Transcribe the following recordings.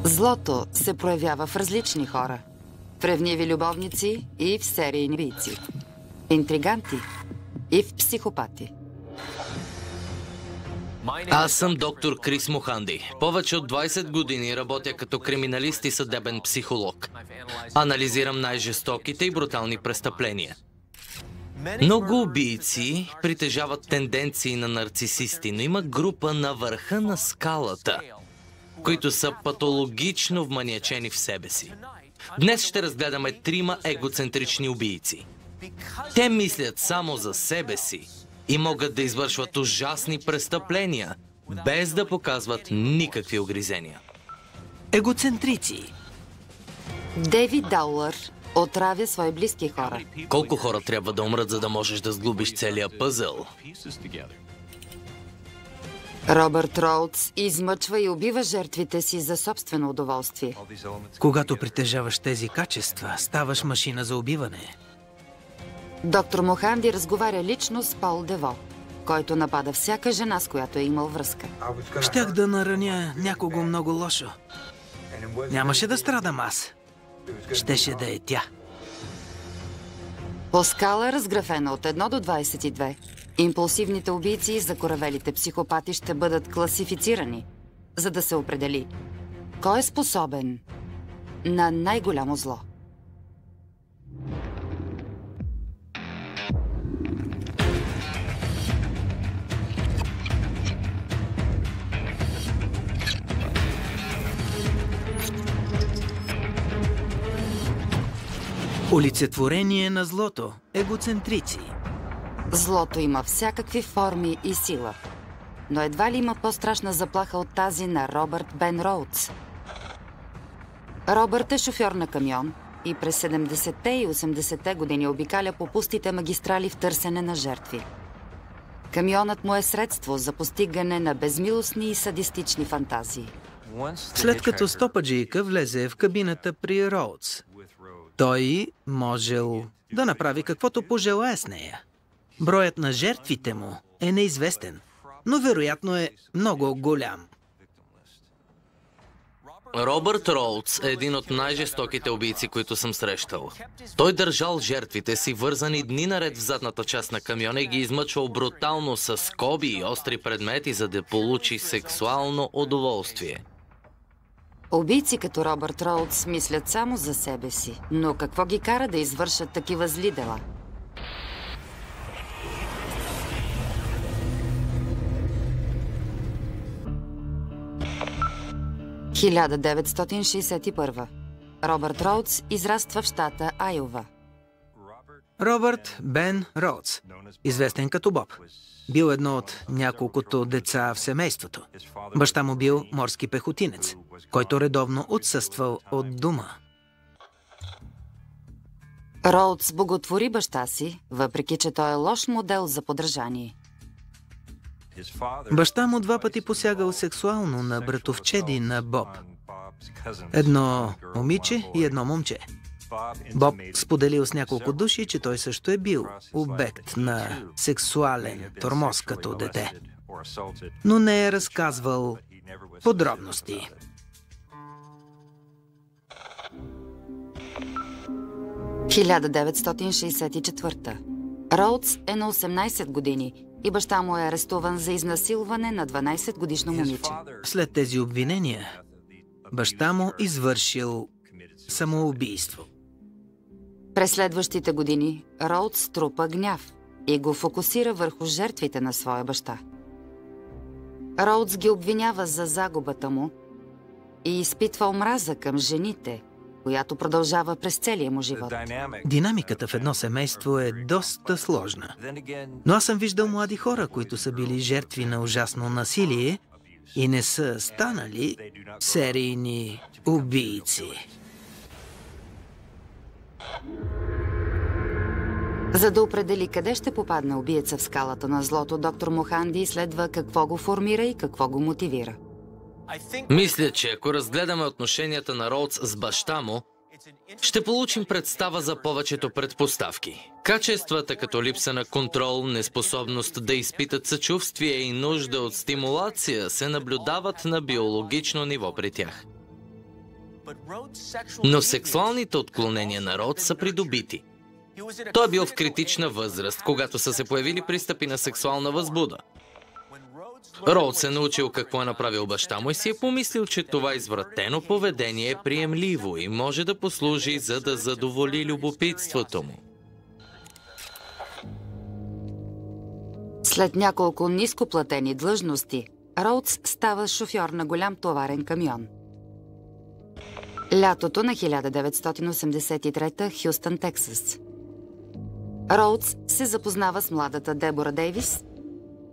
Злото се проявява в различни хора. В ревниви любовници и в серийни убийци. Интриганти и в психопати. Аз съм доктор Крис Моханди. Повече от 20 години работя като криминалист и съдебен психолог. Анализирам най-жестоките и брутални престъпления. Много убийци притежават тенденции на нарцисисти, но има група на върха на скалата, които са патологично вманиачени в себе си. Днес ще разгледаме трима егоцентрични убийци. Те мислят само за себе си и могат да извършват ужасни престъпления, без да показват никакви огризения. Егоцентрици. Дейвид Даулър отравя свои близки хора. Колко хора трябва да умрат, за да можеш да сглобиш целия пъзъл? Робърт Роудс измъчва и убива жертвите си за собствено удоволствие. Когато притежаваш тези качества, ставаш машина за убиване. Доктор Моханди разговаря лично с Пол Дево, който напада всяка жена, с която е имал връзка. Щях да нараня някого много лошо. Нямаше да страдам аз. Щеше да е тя. По скала, разграфена от 1 до 22, импулсивните убийци и закоравелите психопати ще бъдат класифицирани, за да се определи кой е способен на най-голямо зло. Олицетворение на злото. Егоцентрици. Злото има всякакви форми и сила, но едва ли има по-страшна заплаха от тази на Робърт Бен Роудс. Робърт е шофьор на камион и през 70-те и 80-те години обикаля по пустите магистрали в търсене на жертви. Камионът му е средство за постигане на безмилостни и садистични фантазии. След като стопаджийка влезе в кабината при Роудс, той можел да направи каквото пожелае с нея. Броят на жертвите му е неизвестен, но вероятно е много голям. Робърт Роудс е един от най-жестоките убийци, които съм срещал. Той държал жертвите си вързани дни наред в задната част на камиона и ги измъчвал брутално с скоби и остри предмети, за да получи сексуално удоволствие. Убийци като Робърт Роудс мислят само за себе си, но какво ги кара да извършат такива зли дела? – 1961. Робърт Роудс израства в щата Айова. Робърт Бен Роудс, известен като Боб, бил едно от няколкото деца в семейството. Баща му бил морски пехотинец, който редовно отсъствал от дома. Роудс боготвори баща си, въпреки че той е лош модел за подражание. Баща му 2 пъти посягал сексуално на братовчеди на Боб. Едно момиче и едно момче. Боб споделил с няколко души, че той също е бил обект на сексуален тормоз като дете, но не е разказвал подробности. – 1964. Роудс е на 18 години и баща му е арестуван за изнасилване на 12-годишно момиче. След тези обвинения, баща му извършил самоубийство. През следващите години Роудс трупа гняв и го фокусира върху жертвите на своя баща. Роудс ги обвинява за загубата му и изпитва омраза към жените, която продължава през целия му живот. Динамиката в едно семейство е доста сложна. Но аз съм виждал млади хора, които са били жертви на ужасно насилие и не са станали серийни убийци. За да определи къде ще попадне убиеца в скалата на злото, доктор Моханди изследва какво го формира и какво го мотивира. Мисля, че ако разгледаме отношенията на Роудс с баща му, ще получим представа за повечето предпоставки. Качествата като липса на контрол, неспособност да изпитат съчувствие и нужда от стимулация се наблюдават на биологично ниво при тях. Но сексуалните отклонения на Роудс са придобити. Той е бил в критична възраст, когато са се появили пристъпи на сексуална възбуда. Роудс е научил какво е направил баща му и си е помислил, че това извратено поведение е приемливо и може да послужи, за да задоволи любопитството му. След няколко нископлатени длъжности, Роудс става шофьор на голям товарен камион. Лятото на 1983 Хюстън, Тексас. Роудс се запознава с младата Дебора Дейвис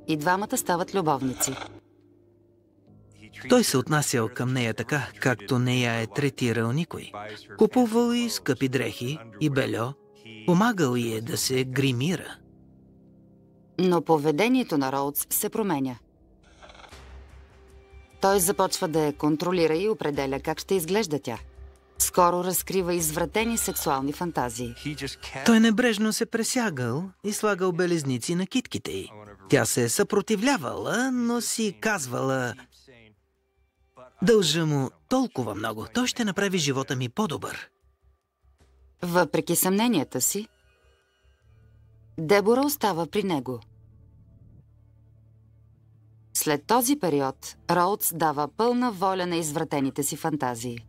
и двамата стават любовници. Той се отнасял към нея така, както не я е третирал никой. Купувал и скъпи дрехи и бельо, помагал й е да се гримира. Но поведението на Роудс се променя. Той започва да я контролира и определя как ще изглежда тя. Скоро разкрива извратени сексуални фантазии. Той небрежно се пресягал и слагал белезници на китките й. Тя се е съпротивлявала, но си казвала: дължа му толкова много, той ще направи живота ми по-добър. Въпреки съмненията си, Дебора остава при него. След този период, Роудс дава пълна воля на извратените си фантазии.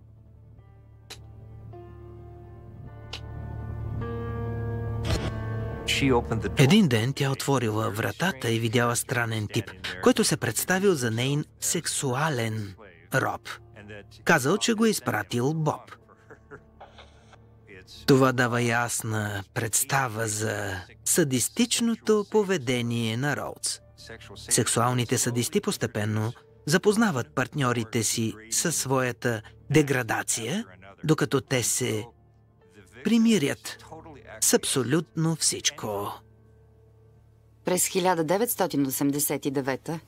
Един ден тя отворила вратата и видяла странен тип, който се представил за нейн сексуален роб. Казал, че го е изпратил Боб. Това дава ясна представа за садистичното поведение на Роудс. Сексуалните садисти постепенно запознават партньорите си със своята деградация, докато те се примирят с абсолютно всичко. През 1989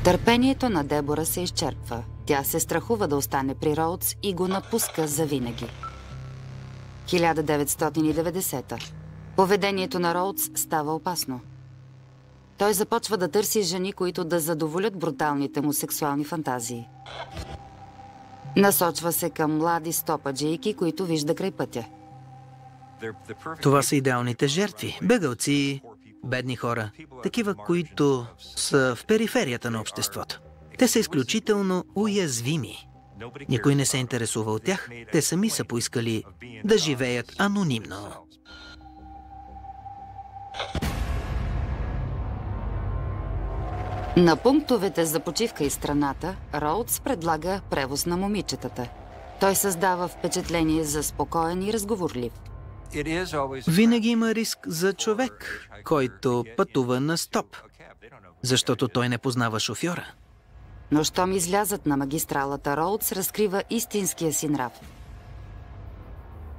търпението на Дебора се изчерпва. Тя се страхува да остане при Роудс и го напуска завинаги. 1990 поведението на Роудс става опасно. Той започва да търси жени, които да задоволят бруталните му сексуални фантазии. Насочва се към млади стопаджийки, които вижда край пътя. Това са идеалните жертви. Бегълци, бедни хора. Такива, които са в периферията на обществото. Те са изключително уязвими. Никой не се интересува от тях. Те сами са поискали да живеят анонимно. На пунктовете за почивка из страната, Роудс предлага превоз на момичетата. Той създава впечатление за спокоен и разговорлив. Винаги има риск за човек, който пътува на стоп, защото той не познава шофьора. Но щом излязат на магистралата, Роудс разкрива истинския си нрав.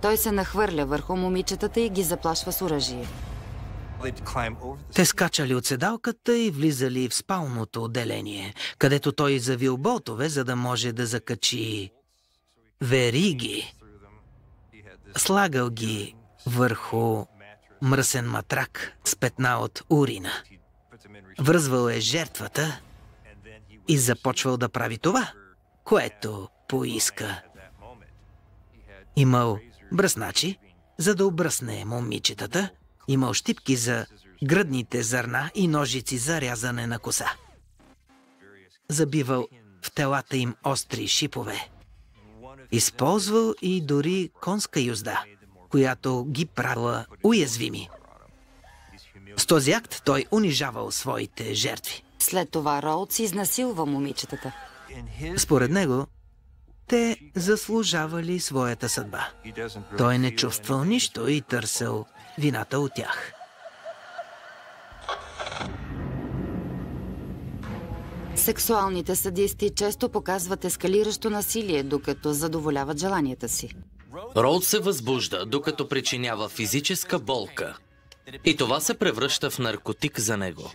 Той се нахвърля върху момичетата и ги заплашва с оръжие. Те скачали от седалката и влизали в спалното отделение, където той завил болтове, за да може да закачи вериги. Слагал ги върху мръсен матрак с петна от урина. Връзвал е жертвата и започвал да прави това, което поиска. Имал бръсначи, за да обръсне момичетата. Имал щипки за гръдните зърна и ножици за рязане на коса. Забивал в телата им остри шипове. Използвал и дори конска юзда, която ги правила уязвими. С този акт той унижавал своите жертви. След това Роудс изнасилва момичетата. Според него, те заслужавали своята съдба. Той не чувствал нищо и търсил вината от тях. Сексуалните садисти често показват ескалиращо насилие, докато задоволяват желанията си. Роудс се възбужда, докато причинява физическа болка. И това се превръща в наркотик за него.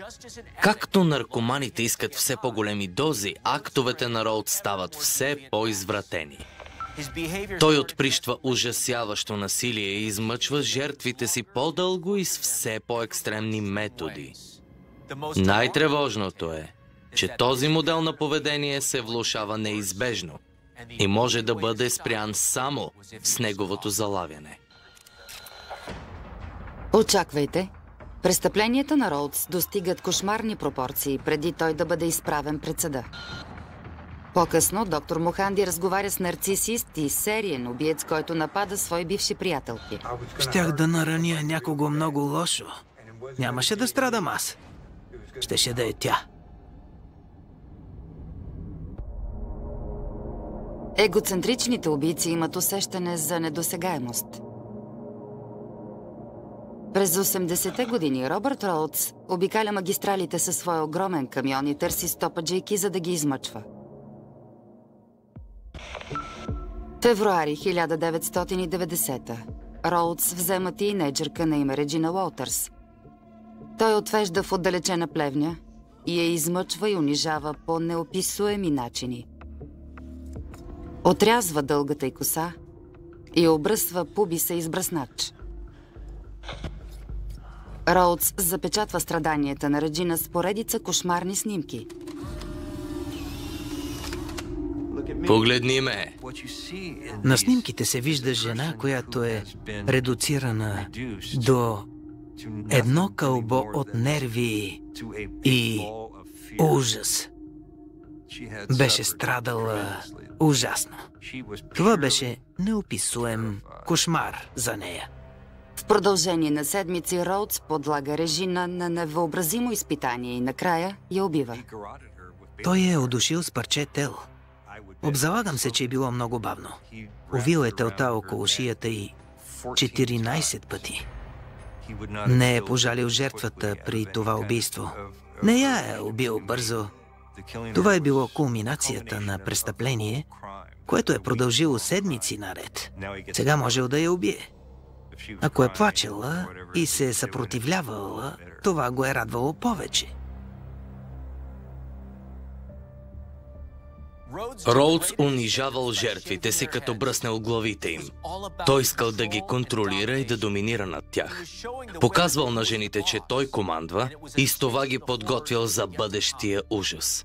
Както наркоманите искат все по-големи дози, актовете на Роудс стават все по-извратени. Той отприщва ужасяващо насилие и измъчва жертвите си по-дълго и с все по-екстремни методи. Най-тревожното е, че този модел на поведение се влошава неизбежно и може да бъде спрян само с неговото залавяне. Очаквайте. Престъпленията на Роудс достигат кошмарни пропорции, преди той да бъде изправен пред съда. По-късно доктор Моханди разговаря с нарцисист и сериен убиец, който напада свои бивши приятелки. Щях да нараня някого много лошо. Нямаше да страдам аз. Щеше да е тя. Егоцентричните убийци имат усещане за недосегаемост. През 80-те години Робърт Роудс обикаля магистралите със своя огромен камион и търси стопаджийки, за да ги измъчва. Февруари 1990-та. Роудс взема тийнейджърка на име Реджина Уолтърс. Той отвежда в отдалечена плевня и я измъчва и унижава по неописуеми начини. Отрязва дългата й коса и обръсва пубиса из бръснач. Роудс запечатва страданията на Реджина с поредица кошмарни снимки. Погледни ме! На снимките се вижда жена, която е редуцирана до едно кълбо от нерви и ужас. Беше страдала ужасно. Това беше неописуем кошмар за нея. В продължение на седмици Роудс подлага Реджина на невъобразимо изпитание и накрая я убива. Той е удушил с парче тело. Обзалагам се, че е било много бавно. Увил е телта около шията й 14 пъти. Не е пожалил жертвата при това убийство. Не я е убил бързо. Това е било кулминацията на престъпление, което е продължило седмици наред. Сега можел да я убие. Ако е плачела и се е съпротивлявала, това го е радвало повече. Роудс унижавал жертвите си, като бръснал главите им. Той искал да ги контролира и да доминира над тях. Показвал на жените, че той командва и с това ги подготвял за бъдещия ужас.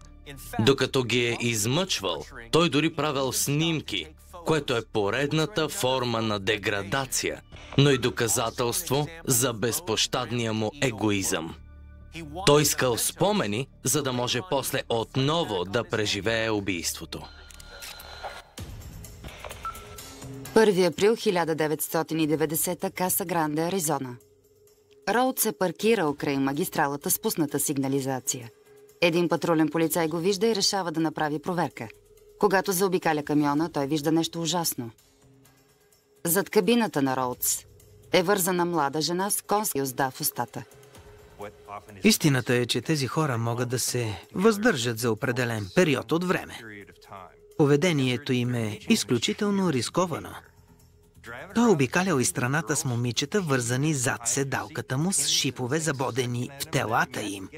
Докато ги е измъчвал, той дори правил снимки, което е поредната форма на деградация, но и доказателство за безпощадния му егоизъм. Той искал спомени, за да може после отново да преживее убийството. 1 април 1990-та, Каса Гранде, Аризона. Роудс се паркирал край магистралата с пусната сигнализация. Един патрулен полицай го вижда и решава да направи проверка. Когато заобикаля камиона, той вижда нещо ужасно. Зад кабината на Роудс е вързана млада жена с конски узда в устата. Истината е, че тези хора могат да се въздържат за определен период от време. Поведението им е изключително рисковано. Той обикалял из страната с момичета, вързани зад седалката му с шипове, забодени в телата им.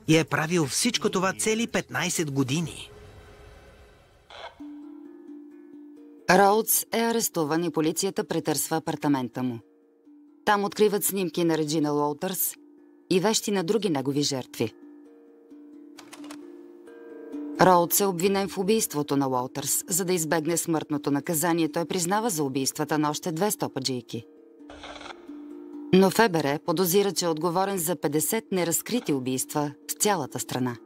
И е правил всичко това цели 15 години. Роудс е арестуван и полицията претърсва апартамента му. Там откриват снимки на Реджина Уолтърс и вещи на други негови жертви. Роудс е обвинен в убийството на Уолтърс. За да избегне смъртното наказание, той признава за убийствата на още 2 стопаджийки. Но ФБР подозира, че е отговорен за 50 неразкрити убийства в цялата страна.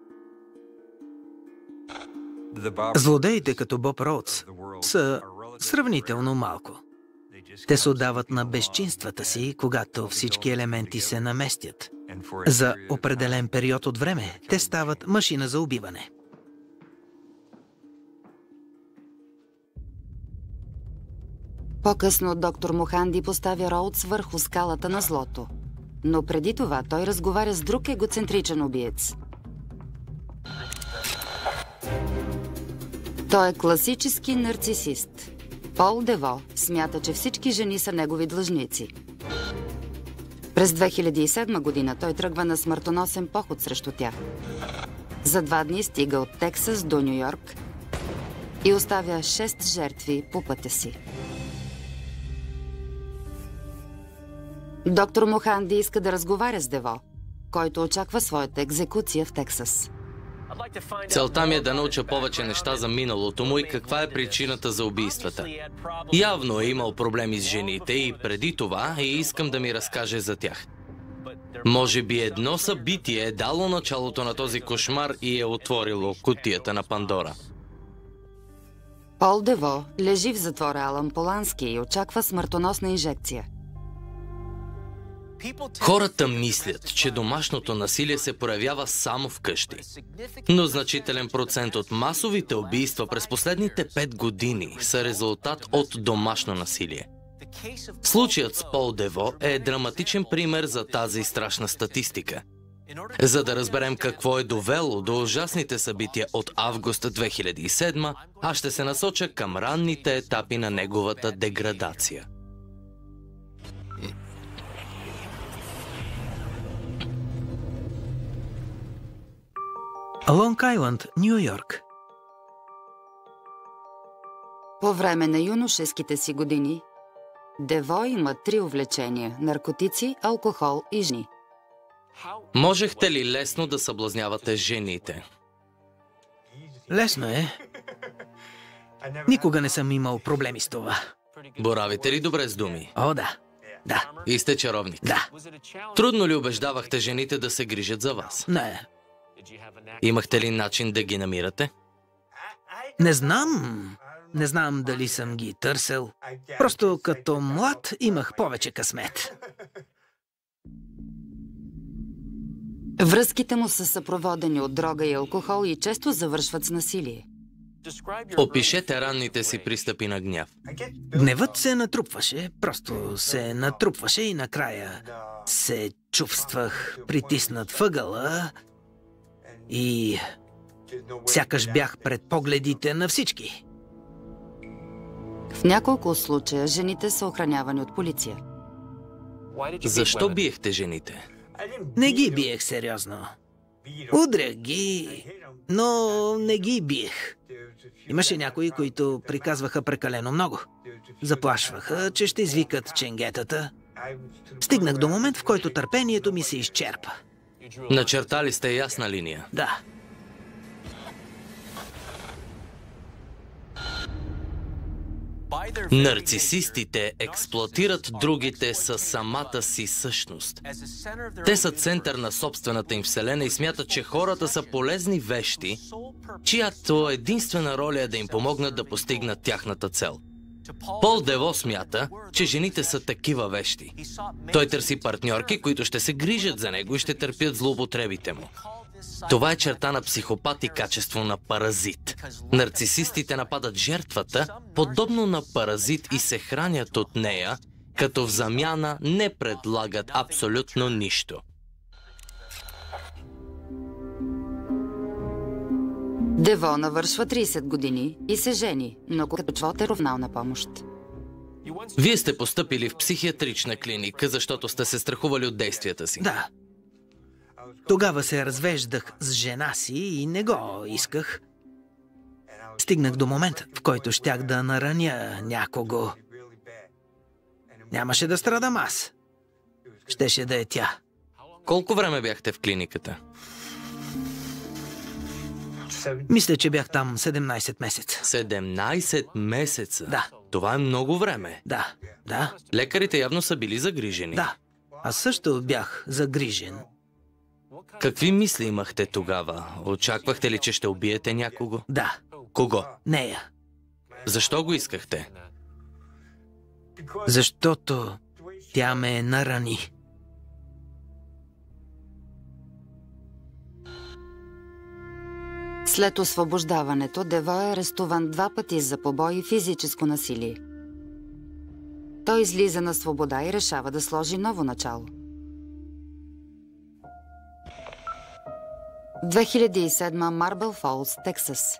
Злодеите като Боб Роудс са сравнително малко. Те се отдават на безчинствата си, когато всички елементи се наместят. За определен период от време те стават машина за убиване. По-късно доктор Моханди поставя Роудс върху скалата на злото. Но преди това той разговаря с друг егоцентричен убиец. Той е класически нарцисист. Пол Дево смята, че всички жени са негови длъжници. През 2007 година той тръгва на смъртоносен поход срещу тях. За 2 дни стига от Тексас до Ню Йорк и оставя 6 жертви по пътя си. Доктор Моханди иска да разговаря с Дево, който очаква своята екзекуция в Тексас. Целта ми е да науча повече неща за миналото му и каква е причината за убийствата. Явно е имал проблеми с жените и преди това и искам да ми разкаже за тях. Може би едно събитие е дало началото на този кошмар и е отворило кутията на Пандора. Пол Дево лежи в затвора Алан Полански и очаква смъртоносна инжекция. Хората мислят, че домашното насилие се проявява само вкъщи. Но значителен процент от масовите убийства през последните 5 години са резултат от домашно насилие. Случаят с Пол Дево е драматичен пример за тази страшна статистика. За да разберем какво е довело до ужасните събития от август 2007, аз ще се насоча към ранните етапи на неговата деградация. Лонг Айланд, Ню Йорк. По време на юношеските си години, Дево има 3 увлечения – наркотици, алкохол и жени. Можехте ли лесно да съблазнявате жените? Лесно е. Никога не съм имал проблеми с това. Боравите ли добре с думи? О, да. Да. И сте чаровник? Да. Трудно ли убеждавахте жените да се грижат за вас? Не. Имахте ли начин да ги намирате? Не знам. Не знам дали съм ги търсил. Просто като млад имах повече късмет. Връзките му са съпроводени от дрога и алкохол и често завършват с насилие. Опишете ранните си пристъпи на гняв. Гневът се натрупваше, просто се натрупваше и накрая се чувствах притиснат въгъла и сякаш бях пред погледите на всички. В няколко случая жените са охранявани от полиция. Защо биехте жените? Не ги биех сериозно. Удрях ги, но не ги биех. Имаше някои, които приказваха прекалено много. Заплашваха, че ще извикат ченгетата. Стигнах до момент, в който търпението ми се изчерпа. Начертали сте ясна линия. Да. Нарцисистите експлоатират другите със самата си същност. Те са център на собствената им вселена и смятат, че хората са полезни вещи, чиято единствена роля е да им помогнат да постигнат тяхната цел. Пол Дево смята, че жените са такива вещи. Той търси партньорки, които ще се грижат за него и ще търпят злоупотребите му. Това е черта на психопат и качество на паразит. Нарцисистите нападат жертвата, подобно на паразит, и се хранят от нея, като в замяна не предлагат абсолютно нищо. Дево навършва 30 години и се жени, но като чвот е ровнал помощ. Вие сте постъпили в психиатрична клиника, защото сте се страхували от действията си. Да. Тогава се развеждах с жена си и не го исках. Стигнах до момент, в който щях да нараня някого. Нямаше да страдам аз. Щеше да е тя. Колко време бяхте в клиниката? Мисля, че бях там 17 месеца. 17 месеца? Да. Това е много време. Да, да. Лекарите явно са били загрижени. Да. Аз също бях загрижен. Какви мисли имахте тогава? Очаквахте ли, че ще убиете някого? Да. Кого? Нея. Защо го искахте? Защото тя ме нарани. След освобождаването, Дево е арестуван 2 пъти за побой и физическо насилие. Той излиза на свобода и решава да сложи ново начало. 2007, Марбъл Фолс, Тексас.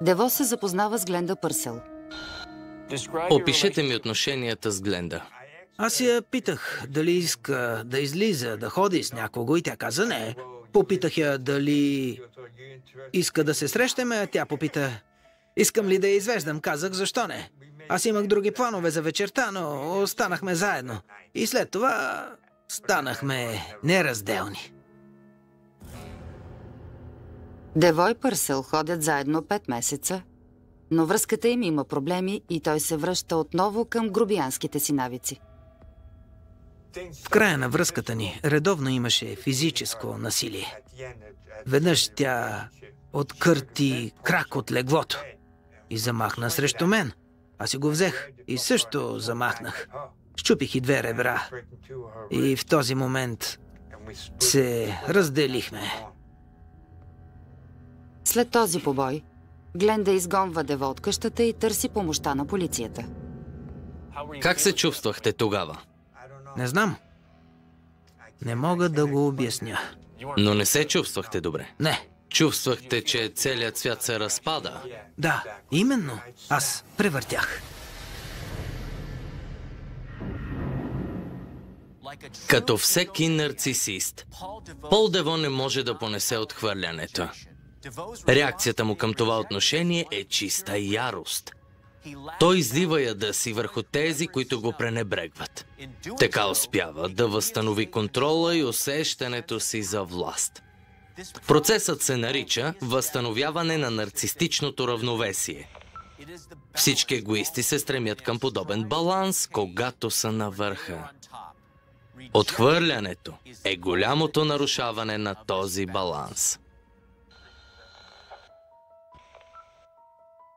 Дево се запознава с Гленда Пърсел. Опишете ми отношенията с Гленда. Аз я питах дали иска да излиза, да ходи с някого и тя каза не. Попитах я дали иска да се срещаме, а тя попита искам ли да я извеждам. Казах защо не. Аз имах други планове за вечерта, но останахме заедно. И след това станахме неразделни. Дево и Пърсъл ходят заедно 5 месеца, но връзката им има проблеми и той се връща отново към грубиянските си навици. В края на връзката ни редовно имаше физическо насилие. Веднъж тя откърти крак от леглото и замахна срещу мен. Аз си го взех и също замахнах. Счупих и 2 ребра. И в този момент се разделихме. След този побой, Гленда изгонва Дево от къщата и търси помощта на полицията. Как се чувствахте тогава? Не знам. Не мога да го обясня. Но не се чувствахте добре? Не. Чувствахте, че целият свят се разпада? Да, именно. Аз превъртях. Като всеки нарцисист, Пол Дево не може да понесе отхвърлянето. Реакцията му към това отношение е чиста ярост. Той излива яда си върху тези, които го пренебрегват. Така успява да възстанови контрола и усещането си за власт. Процесът се нарича възстановяване на нарцистичното равновесие. Всички егоисти се стремят към подобен баланс, когато са на върха. Отхвърлянето е голямото нарушаване на този баланс.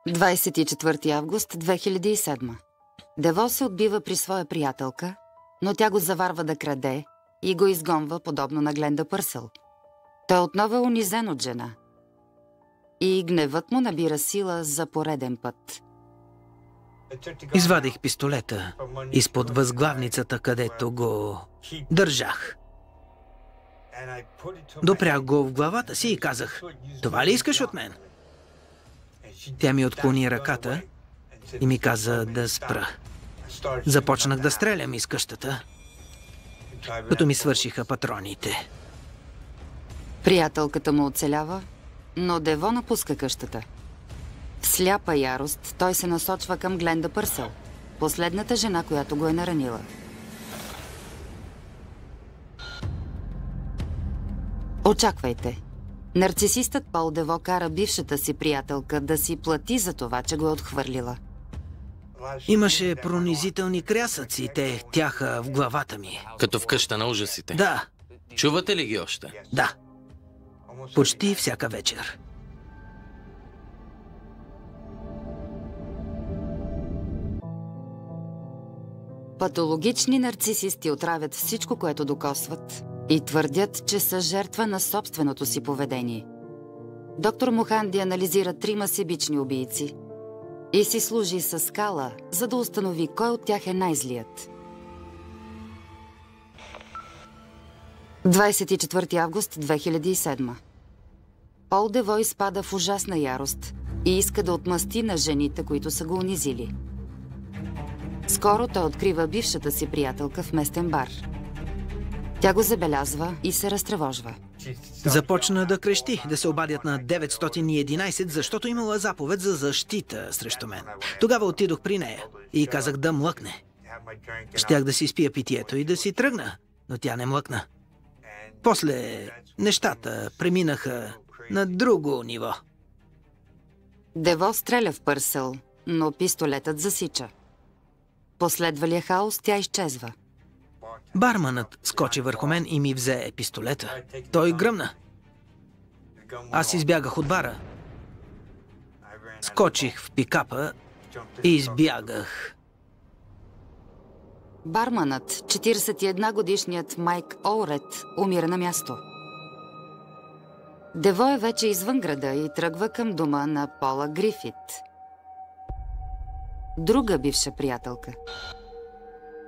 24 август 2007. Дево се отбива при своя приятелка, но тя го заварва да краде и го изгонва подобно на Гленда Пърсъл. Той отново е унизен от жена. И гневът му набира сила за пореден път. Извадих пистолета изпод възглавницата, където го държах. Допрях го в главата си и казах: "Това ли искаш от мен?" Тя ми отклони ръката и ми каза да спра. Започнах да стрелям из къщата, като ми свършиха патроните. Приятелката му оцелява, но Дево напуска къщата. В сляпа ярост той се насочва към Гленда Пърсъл, последната жена, която го е наранила. Очаквайте. Нарцисистът Пол Дево кара бившата си приятелка да си плати за това, че го е отхвърлила. Имаше пронизителни крясъци, те тяха в главата ми. Като в къща на ужасите? Да. Чувате ли ги още? Да. Почти всяка вечер. Патологични нарцисисти отравят всичко, което докосват, и твърдят, че са жертва на собственото си поведение. Доктор Муханди анализира 3 себични убийци и си служи с скала, за да установи кой от тях е най-злият. 24 август 2007. Пол Дево изпада в ужасна ярост и иска да отмъсти на жените, които са го унизили. Скоро той открива бившата си приятелка в местен бар. Тя го забелязва и се разтревожва. Започна да крещи, да се обадят на 911, защото имала заповед за защита срещу мен. Тогава отидох при нея и казах да млъкне. Щях да си спия питието и да си тръгна, но тя не млъкна. После нещата преминаха на друго ниво. Дево стреля в Пърсъл, но пистолетът засича. Последвалия хаос тя изчезва. Барманът скочи върху мен и ми взе пистолета. Той гръмна. Аз избягах от бара. Скочих в пикапа и избягах. Барманът, 41-годишният Майк Олред, умира на място. Дево е вече извън града и тръгва към дома на Пола Грифит, друга бивша приятелка.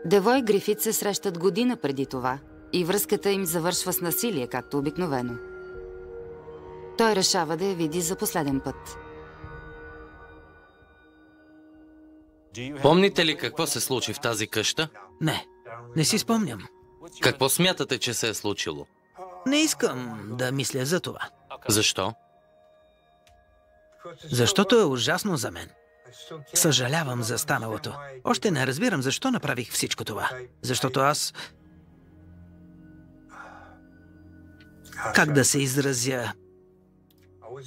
Дево и Грифит се срещат година преди това и връзката им завършва с насилие, както обикновено. Той решава да я види за последен път. Помните ли какво се случи в тази къща? Не си спомням. Какво смятате, че се е случило? Не искам да мисля за това. Защо? Защото е ужасно за мен. Съжалявам за станалото. Още не разбирам защо направих всичко това. Защото аз... Как да се изразя?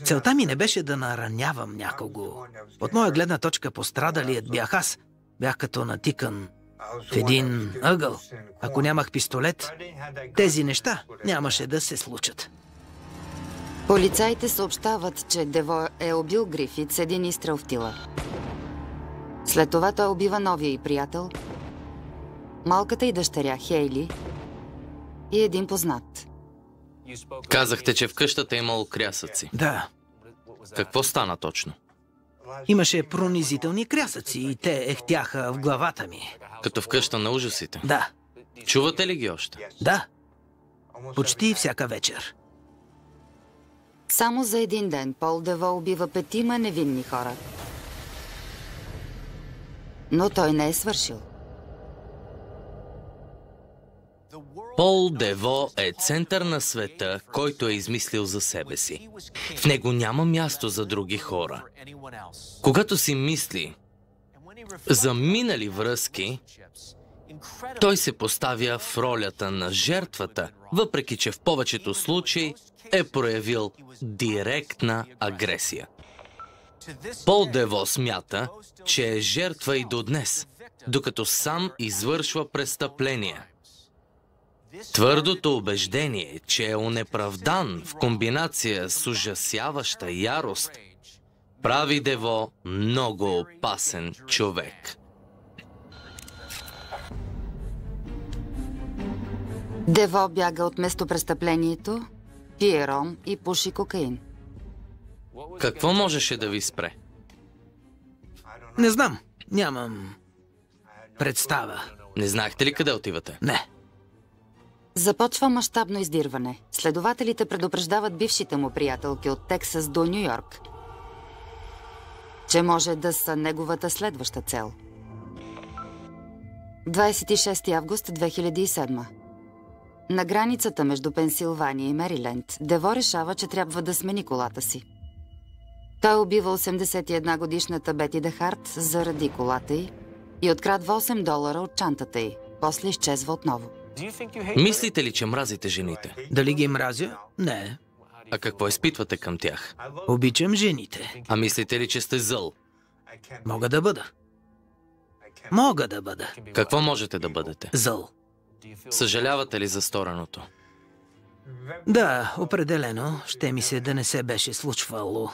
Целта ми не беше да наранявам някого. От моя гледна точка пострадалият бях аз. Бях като натикан в един ъгъл. Ако нямах пистолет, тези неща нямаше да се случат. Полицаите съобщават, че Дево е убил Грифит с един изстрел в тила. След това той убива новия й приятел, малката й дъщеря Хейли и един познат. Казахте, че в къщата е имало крясъци. Да, Какво стана точно? имаше пронизителни крясъци и те ехтяха в главата ми. Като в къща на ужасите? Да, Чувате ли ги още? да. Почти всяка вечер. Само за един ден Пол Дево убива 5 невинни хора. Но той не е свършил. Пол Дево е център на света, който е измислил за себе си. В него няма място за други хора. Когато си мисли за минали връзки, той се поставя в ролята на жертвата, въпреки че в повечето случаи е проявил директна агресия. Пол Дево смята, че е жертва и до днес, докато сам извършва престъпления. Твърдото убеждение, че е онеправдан в комбинация с ужасяваща ярост, прави Дево много опасен човек. Дево бяга от местопрестъплението, пие ром и пуши кокаин. Какво можеше да ви спре? Не знам, нямам представа. Не знаехте ли къде отивате? Не. Започва мащабно издирване. Следователите предупреждават бившите му приятелки от Тексас до Ню Йорк, че може да са неговата следваща цел. 26 август 2007. На границата между Пенсилвания и Мериленд, Дево решава, че трябва да смени колата си. Той убива 81-годишната Бети Дехарт заради колата й и открадва $8 от чантата й. После изчезва отново. Мислите ли, че мразите жените? Дали ги мразя? Не. А какво изпитвате към тях? Обичам жените. А мислите ли, че сте зъл? Мога да бъда. Мога да бъда. Какво можете да бъдете? Зъл. Съжалявате ли за стореното? Да, определено. Ще ми се да не се беше случвало.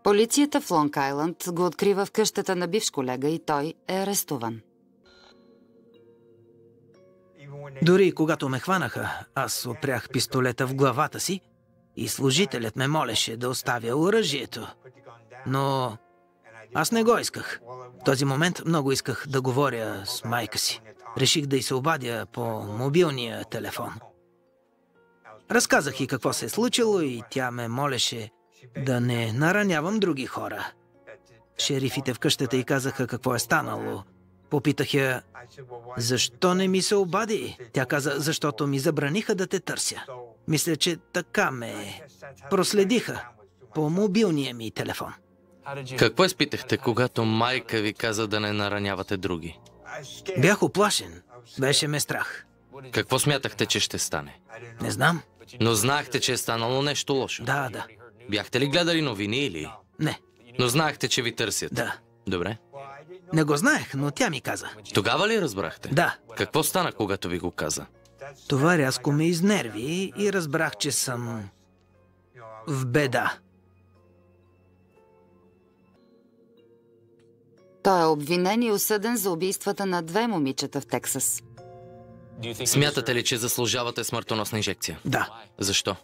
Полицията в Лонг Айланд го открива в къщата на бивш колега и той е арестуван. Дори когато ме хванаха, аз опрях пистолета в главата си и служителят ме молеше да оставя оръжието. Но аз не го исках. В този момент много исках да говоря с майка си. Реших да й се обадя по мобилния телефон. Разказах й какво се е случило и тя ме молеше да не наранявам други хора. Шерифите в къщата й казаха какво е станало. Попитах я, защо не ми се обади? Тя каза, защото ми забраниха да те търся. Мисля, че така ме проследиха по мобилния ми телефон. Какво изпитахте, когато майка ви каза да не наранявате други? Бях уплашен. Беше ме страх. Какво смятахте, че ще стане? Не знам. Но знаехте, че е станало нещо лошо? Да, да. Бяхте ли гледали новини или? Не. Но знаехте, че ви търсят? Да. Добре. Не го знаех, но тя ми каза. Тогава ли разбрахте? Да. Какво стана, когато ви го каза? Това рязко ме изнерви и разбрах, че съм в беда. Той е обвинен и осъден за убийствата на 2 момичета в Тексас. Смятате ли, че заслужавате смъртоносна инжекция? Да. Защо?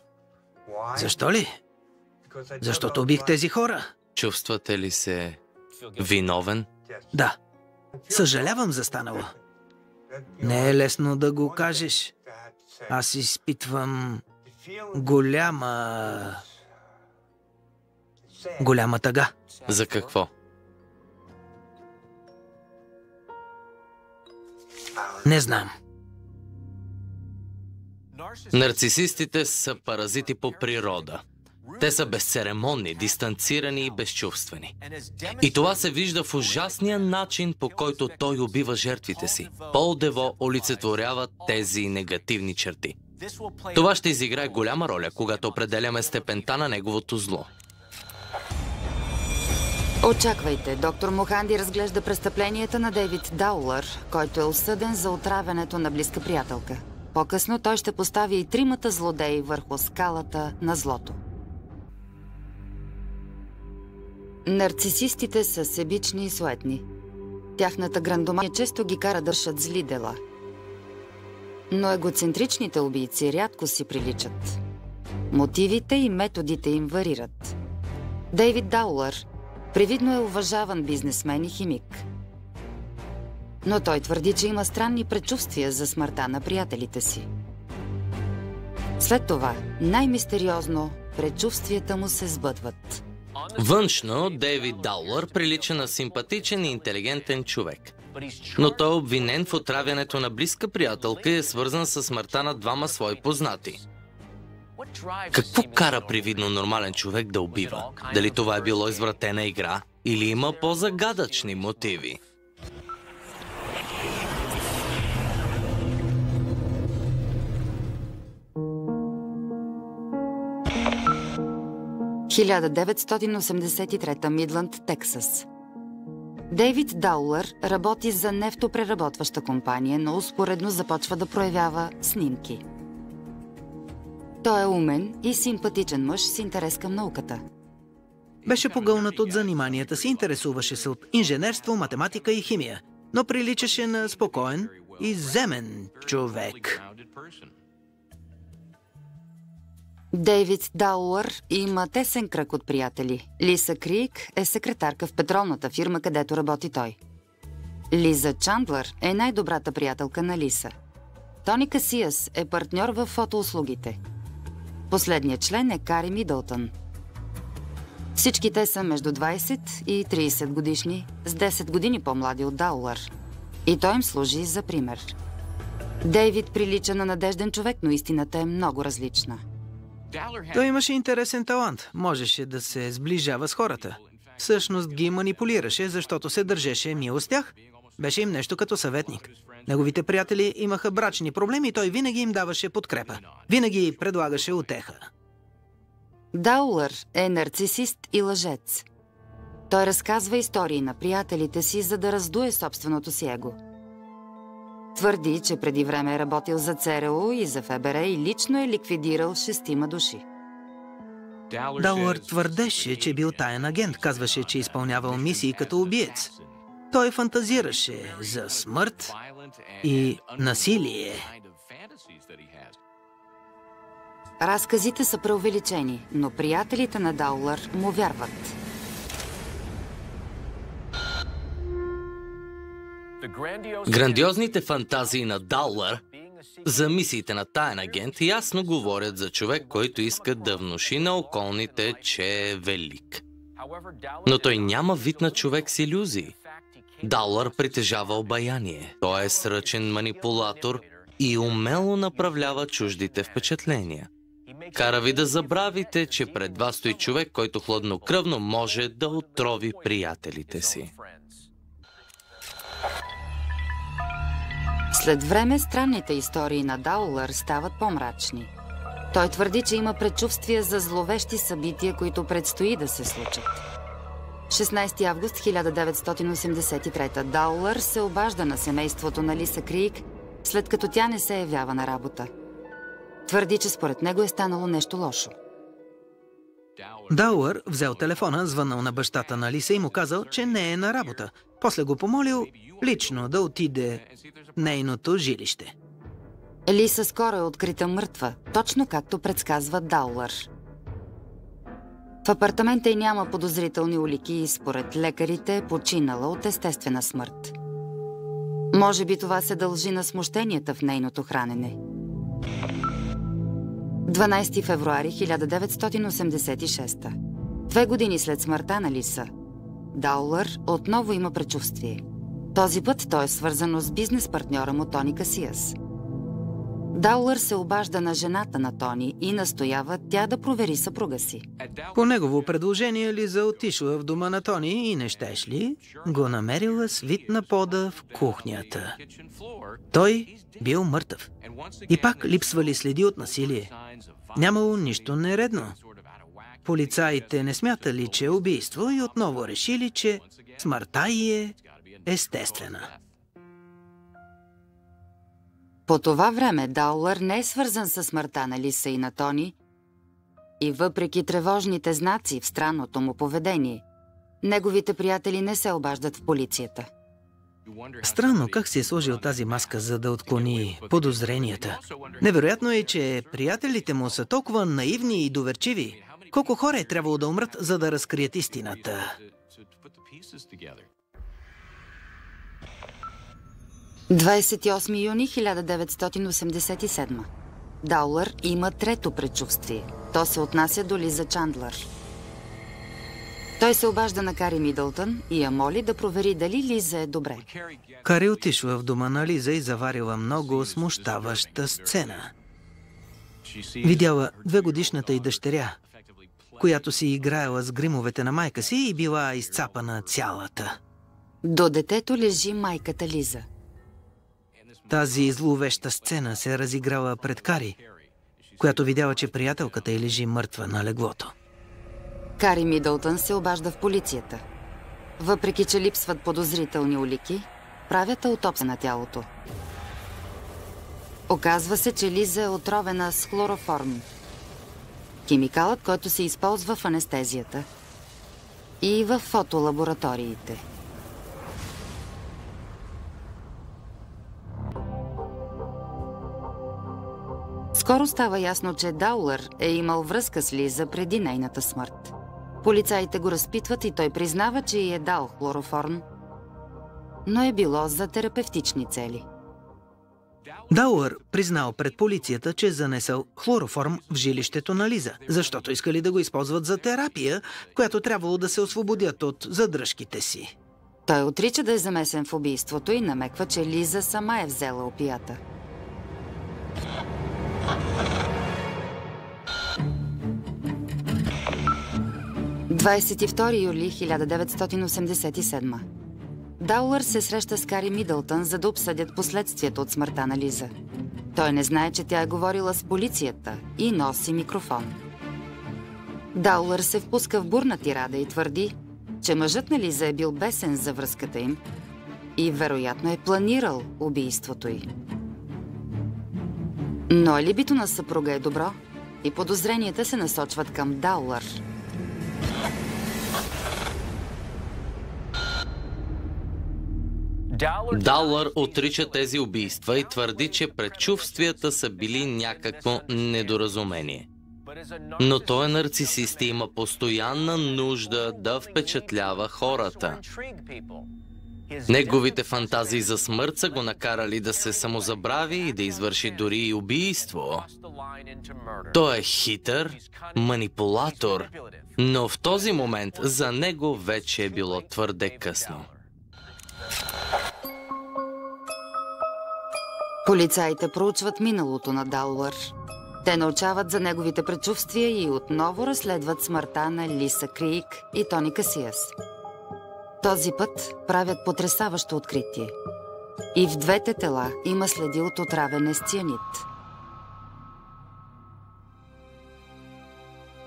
Защо ли? Защото убих тези хора. Чувствате ли се виновен? Да. Съжалявам за станало. Не е лесно да го кажеш. Аз изпитвам голяма тъга. За какво? Не знам. Нарцисистите са паразити по природа. Те са безцеремонни, дистанцирани и безчувствени. И това се вижда в ужасния начин, по който той убива жертвите си. Пол Дево олицетворява тези негативни черти. Това ще изиграе голяма роля, когато определяме степента на неговото зло. Очаквайте, доктор Моханди разглежда престъпленията на Дейвид Даулър, който е осъден за отравянето на близка приятелка. По-късно той ще постави и тримата злодеи върху скалата на злото. Нарцисистите са себични и суетни. Тяхната грандомания често ги кара да вършат зли дела. Но егоцентричните убийци рядко си приличат. Мотивите и методите им варират. Дейвид Даулър привидно е уважаван бизнесмен и химик. Но той твърди, че има странни предчувствия за смъртта на приятелите си. След това, най-мистериозно, предчувствията му се сбъдват. Външно, Дейвид Даулър прилича на симпатичен и интелигентен човек. Но той е обвинен в отравянето на близка приятелка и е свързан с смъртта на двама свои познати. Какво кара привидно нормален човек да убива? Дали това е било извратена игра или има по-загадъчни мотиви? – 1983 Мидланд, Тексас. Дейвид Даулър работи за нефтопреработваща компания, но успоредно започва да проявява снимки. Той е умен и симпатичен мъж с интерес към науката. Беше погълнат от заниманията си, интересуваше се от инженерство, математика и химия, но приличаше на спокоен и земен човек. Дейвид Даулър има тесен кръг от приятели. Лиса Крик е секретарка в петролната фирма, където работи той. Лиза Чандлър е най-добрата приятелка на Лиса. Тони Касиас е партньор в фотоуслугите. Последният член е Кари Мидълтън. Всички те са между 20 и 30 годишни, с 10 години по-млади от Даулър. И той им служи за пример. Дейвид прилича на надежден човек, но истината е много различна. Той имаше интересен талант. Можеше да се сближава с хората. Всъщност ги манипулираше, защото се държеше мило с тях. Беше им нещо като съветник. Неговите приятели имаха брачни проблеми и той винаги им даваше подкрепа. Винаги предлагаше утеха. Даулър е нарцисист и лъжец. Той разказва истории на приятелите си, за да раздуе собственото си его. Твърди, че преди време е работил за ЦРУ и за ФБР и лично е ликвидирал 6 души. Даулър твърдеше, че бил таен агент. Казваше, че изпълнявал мисии като убиец. Той фантазираше за смърт и насилие. Разказите са преувеличени, но приятелите на Даулър му вярват. Грандиозните фантазии на Даулър за мисиите на таен агент ясно говорят за човек, който иска да внуши на околните, че е велик. Но той няма вид на човек с илюзии. Даулър притежава обаяние. Той е сръчен манипулатор и умело направлява чуждите впечатления. Кара ви да забравите, че пред вас стои човек, който хладнокръвно може да отрови приятелите си. След време странните истории на Даулър стават по-мрачни. Той твърди, че има предчувствия за зловещи събития, които предстои да се случат. 16 август 1983 Даулър се обажда на семейството на Лиса Крик, след като тя не се явява на работа. Твърди, че според него е станало нещо лошо. Даулър взел телефона, звъннал на бащата на Лиса и му казал, че не е на работа. После го помолил лично да отиде в нейното жилище. Лиса скоро е открита мъртва, точно както предсказва Даулър. В апартамента й няма подозрителни улики и според лекарите е починала от естествена смърт. Може би това се дължи на смущенията в нейното хранене. 12 февруари 1986. 2 години след смъртта на Лиса, Даулър отново има предчувствие. Този път той е свързано с бизнес партньора му Тони Касиас. Даулър се обажда на жената на Тони и настоява тя да провери съпруга си. По негово предложение Лиза отишла в дома на Тони и не щеш ли, го намерила свит на пода в кухнята. Той бил мъртъв. И пак липсвали следи от насилие. Нямало нищо нередно. Полицаите не смятали, че е убийство и отново решили, че смъртта й е естествена. По това време Даулър не е свързан с смъртта на Лиса и на Тони и въпреки тревожните знаци в странното му поведение, неговите приятели не се обаждат в полицията. Странно как си е сложил тази маска, за да отклони подозренията. Невероятно е, че приятелите му са толкова наивни и доверчиви. Колко хора е трябвало да умрат, за да разкрият истината? 28 юни 1987. Даулър има трето предчувствие. То се отнася до Лиза Чандлър. Той се обажда на Кари Мидълтън и я моли да провери дали Лиза е добре. Кари отишла в дома на Лиза и заварила много смущаваща сцена. Видяла 2-годишната й дъщеря, която си играела с гримовете на майка си и била изцапана цялата. До детето лежи майката Лиза. Тази зловеща сцена се разиграла пред Кари, която видяла, че приятелката й лежи мъртва на леглото. Кари Мидълтън се обажда в полицията. Въпреки че липсват подозрителни улики, правят аутопсия на тялото. Оказва се, че Лиза е отровена с хлороформ. Химикалът, който се използва в анестезията и в фотолабораториите. Скоро става ясно, че Даулър е имал връзка с Лиза преди нейната смърт. Полицаите го разпитват и той признава, че й е дал хлороформ, но е било за терапевтични цели. Даулър признал пред полицията, че занесъл хлороформ в жилището на Лиза, защото искали да го използват за терапия, която трябвало да се освободят от задръжките си. Той отрича да е замесен в убийството и намеква, че Лиза сама е взела опията. – 22 юли 1987. Даулър се среща с Кари Мидълтън, за да обсъдят последствията от смъртта на Лиза. Той не знае, че тя е говорила с полицията и носи микрофон. Даулър се впуска в бурна тирада и твърди, че мъжът на Лиза е бил бесен за връзката им и вероятно е планирал убийството й. Но алибито на съпруга е добро и подозренията се насочват към Даулър. Даулър отрича тези убийства и твърди, че предчувствията са били някакво недоразумение. Но той е нарцисист и има постоянна нужда да впечатлява хората. Неговите фантазии за смърт са го накарали да се самозабрави и да извърши дори и убийство. Той е хитър, манипулатор, но в този момент за него вече е било твърде късно. Полицаите проучват миналото на Даулър. Те научават за неговите предчувствия и отново разследват смъртта на Лиса Крийк и Тони Касиас. Този път правят потресаващо откритие. И в двете тела има следи от отравяне с цианид.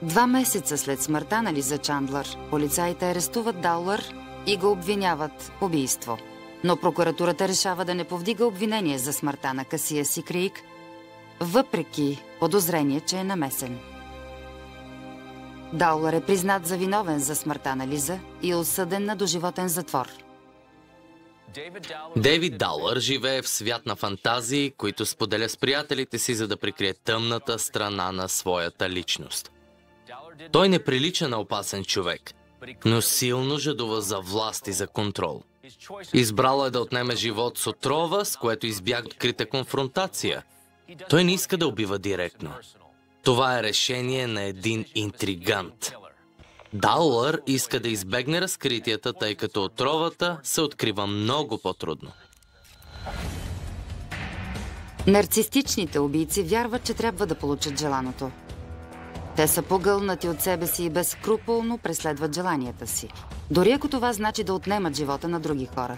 2 месеца след смъртта на Лиза Чандлър, полицаите арестуват Даулър и го обвиняват в убийство. Но прокуратурата решава да не повдига обвинение за смъртта на Касиас и Крийк, въпреки подозрение, че е намесен. Даулър е признат за виновен за смъртта на Лиза и е осъден на доживотен затвор. Дейвид Даулър живее в свят на фантазии, които споделя с приятелите си, за да прикрие тъмната страна на своята личност. Той не прилича на опасен човек, но силно жадува за власт и за контрол. Избрал е да отнеме живот с отрова, с което избяга открита конфронтация. Той не иска да убива директно. Това е решение на един интригант. Даулър иска да избегне разкритията, тъй като отровата се открива много по-трудно. Нарцистичните убийци вярват, че трябва да получат желаното. Те са погълнати от себе си и безскрупулно преследват желанията си. Дори ако това значи да отнемат живота на други хора.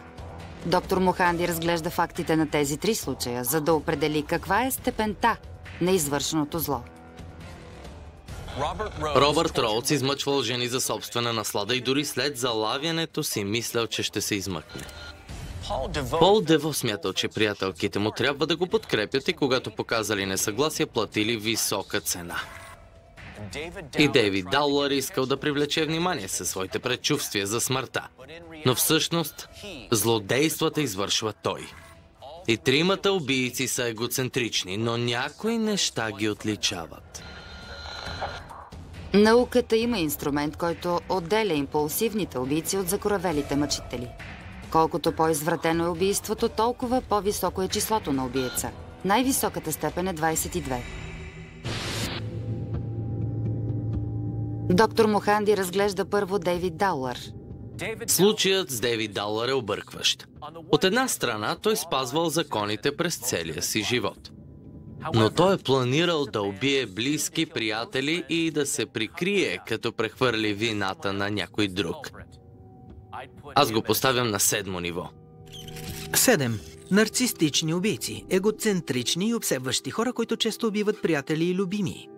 Доктор Моханди разглежда фактите на тези 3 случая, за да определи каква е степента на извършеното зло. Робърт Роудс измъчвал жени за собствена наслада и дори след залавянето си мислял, че ще се измъкне. Пол Дево смятал, че приятелките му трябва да го подкрепят и когато показали несъгласие, платили висока цена. И Дейвид Даулър искал да привлече внимание със своите предчувствия за смъртта. Но всъщност, злодействата извършва той. И 3 убийци са егоцентрични, но някои неща ги отличават. Науката има инструмент, който отделя импулсивните убийци от закоравелите мъчители. Колкото по-извратено е убийството, толкова по-високо е числото на убиеца. Най-високата степен е 22. Доктор Моханди разглежда първо Дейвид Даулър. Случаят с Дейвид Даулър е объркващ. От една страна, той спазвал законите през целия си живот. Но той е планирал да убие близки приятели и да се прикрие, като прехвърли вината на някой друг. Аз го поставям на 7-мо ниво. 7. Нарцистични убийци, егоцентрични и обсебващи хора, които често убиват приятели и любими.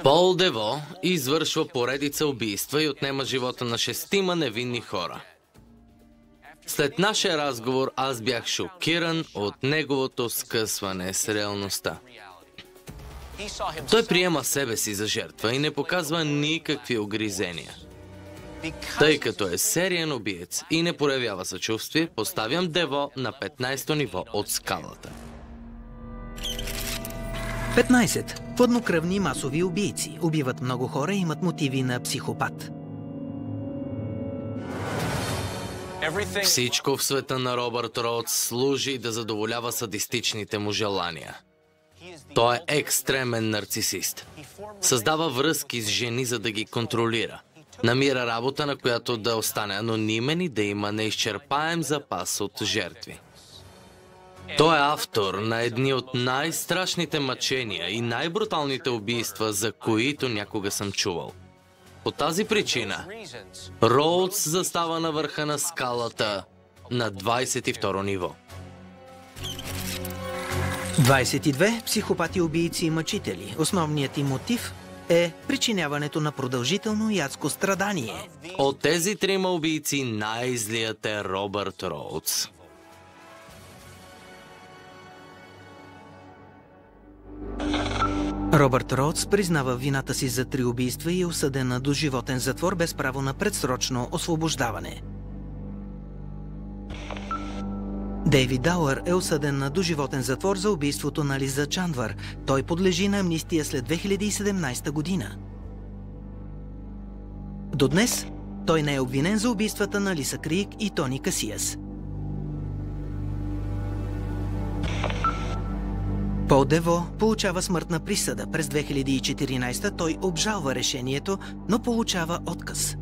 Пол Дево извършва поредица убийства и отнема живота на 6 невинни хора. След нашия разговор аз бях шокиран от неговото скъсване с реалността. Той приема себе си за жертва и не показва никакви огризения. Тъй като е сериен убиец и не проявява съчувствие, поставям Дево на 15-то ниво от скалата. 15. Хладнокръвни масови убийци. Убиват много хора и имат мотиви на психопат. Всичко в света на Робърт Роудс служи да задоволява садистичните му желания. Той е екстремен нарцисист. Създава връзки с жени, за да ги контролира. Намира работа, на която да остане анонимен и да има неизчерпаем запас от жертви. Той е автор на едни от най-страшните мъчения и най-бруталните убийства, за които някога съм чувал. По тази причина, Роудс застава на върха на скалата на 22 ниво. 22. Психопати, убийци и мъчители. Основният им мотив е причиняването на продължително и адско страдание. От тези 3 убийци най-злият е Робърт Роудс. Робърт Роудс признава вината си за 3 убийства и е осъден на доживотен затвор без право на предсрочно освобождаване. Дейвид Даулър е осъден на доживотен затвор за убийството на Лиза Чандвър. Той подлежи на амнистия след 2017 година. До днес той не е обвинен за убийствата на Лиса Крийг и Тони Касиас. Пол Дево получава смъртна присъда. През 2014 той обжалва решението, но получава отказ.